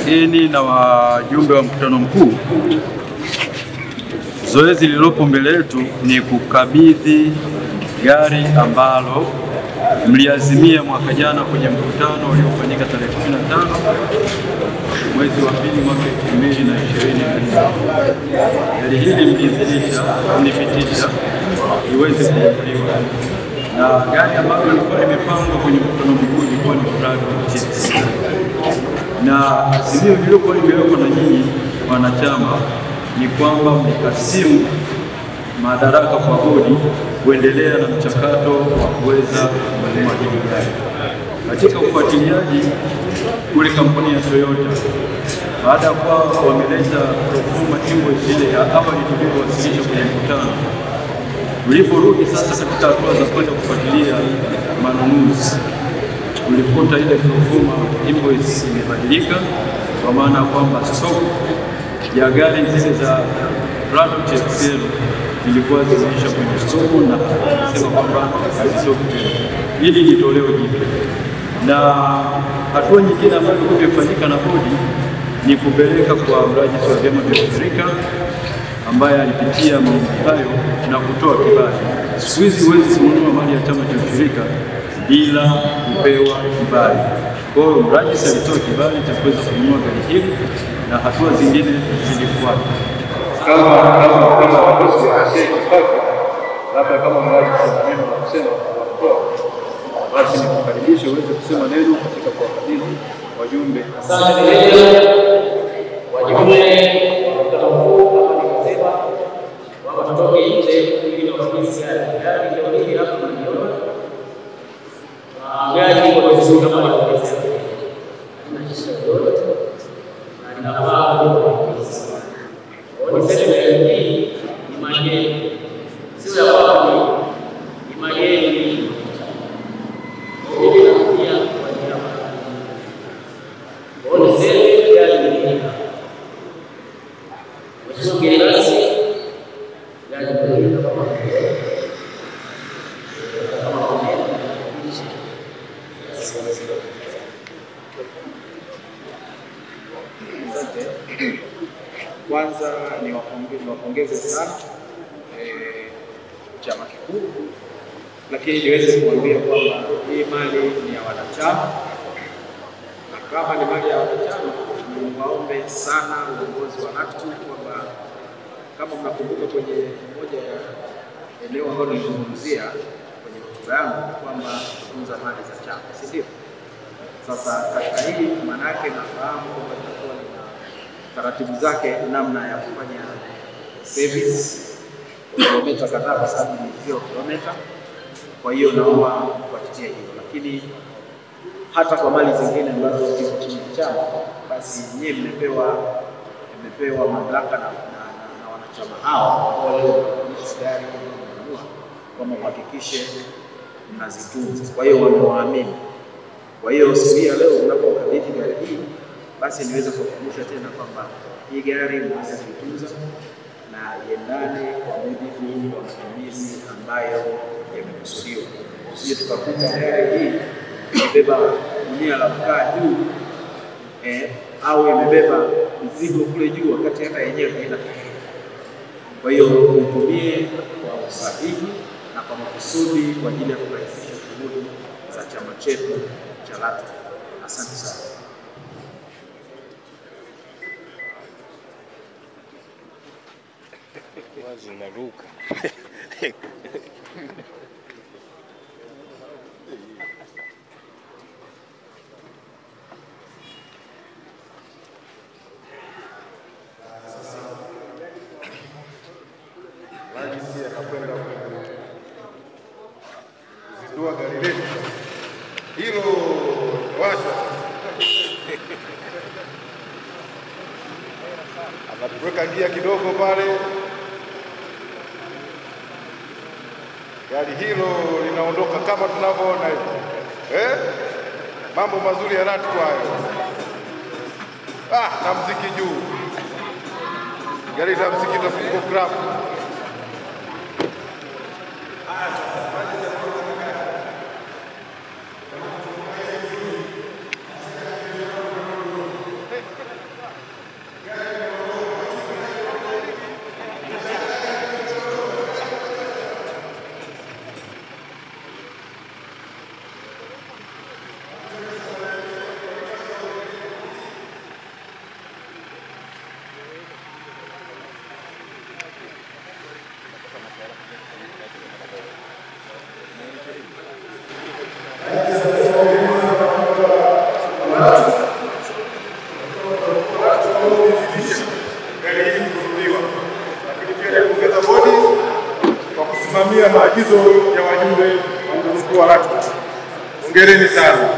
wageni na wajumbe wa mkutano mkuu, zoezi lililopo mbele yetu ni kukabidhi gari ambalo mliazimia mwaka jana kwenye mkutano uliofanyika tarehe 15 mwezi wa 2 mwaka 2020. Gari hili mlipitisha iweze kununuliwa, na gari ambalo lilikuwa limepangwa kwenye mkutano mkuu ilikuwa ni Prado TX. Na azimio lililokuwa limewekwa na nyinyi wanachama ni kwamba mkasimu madaraka kwa bodi kuendelea na mchakato wa kuweza kununua hili gari. Katika ufuatiliaji kule kampuni ya Toyota, baada ya kuwa wameleta proforma invoice ile ya awali tuliyowasilisha kwenye mkutano, tuliporudi sasa katika hatua za kwenda kufuatilia manunuzi, tulikuta ile proforma invoice imebadilika, kwa maana kwamba stock ya gari zile za Prado TX zilikuwa zimeisha kwenye soko na kusema kwamba hazitoki tena. Hili ni toleo jipya, na hatua nyingine ambayo imefanyika na bodi ni kupeleka kwa mrajisi wa vyama vya ushirika ambaye alipitia mambo hayo na kutoa kibali. Siku hizi huwezi kununua mali ya chama cha ushirika bila kupewa kibali. Kwa hiyo mrajisi alitoa kibali cha kuweza kununua gari hili na hatua zingine zilifuata. Kama wakosi labda kama mrajisi na neno la kusema basi nikukaribisha uweze kusema neno katika kuwakabidhi wajumbe. Asante wajumbe wa mkutano mkuu, kama nilivyosema kwamba tutoke nje ili tuwakabidhi gari hili hapa tunaliona. Gari iko vizuri kama nilivyosema. Tunashika yote na ninafaa kuwakabidhi. Wanasema hii ni mageni. Sio ya kwamba ni mageni. Kwanza niwapongeze sana chama kikuu, lakini niweze kuambia kwamba hii mali ni ya wanachama, na kama ni mali ya wanachama, niwaombe sana uongozi wa NACTU kwamba kama mnakumbuka kwenye moja ya eneo ambalo nilizungumzia kwenye hotuba yangu kwamba kutunza mali za chama, si ndio? Sasa katika hii maana yake nafahamu kwamba itakuwa na taratibu zake namna ya kufanya service kilomita kadhaa, kwa sababu ni kilomita. Kwa hiyo naomba kufuatilia hiyo, lakini hata kwa mali zingine ambazo ziko chini ya chama, basi nyinyi mmepewa mamlaka na wanachama hao wale wanaoishi gari kununua, kama kuhakikishe mnazitunza. Kwa hiyo wamewaamini. Kwa hiyo siku hii leo unapokabidhi gari hii, basi niweze kukumbusha tena kwamba hii gari mnaweza kuitunza na iendane kwa mujibu wa matumizi ambayo yamekusudiwa. Usije tukakuta gari hii imebeba gunia la mkaa juu au imebeba mzigo kule juu wakati hata yenyewe haina kitu. Kwa hiyo tutumie kwa usahihi na kwa makusudi kwa ajili ya kurahisisha shughuli za chama chetu cha LATRA. Asante sana. Zinaruka. Rajisi anakwenda kuzindua gari letu hilo, washa akatuweka gia kidogo pale. Gari hilo linaondoka kama tunavyoona hivi. Mambo mazuri ya LATRA hayo. Na mziki juu. Gari la mziki la program. maagizo ya wajumbe wa mkuu wa RATCO. Hongereni sana.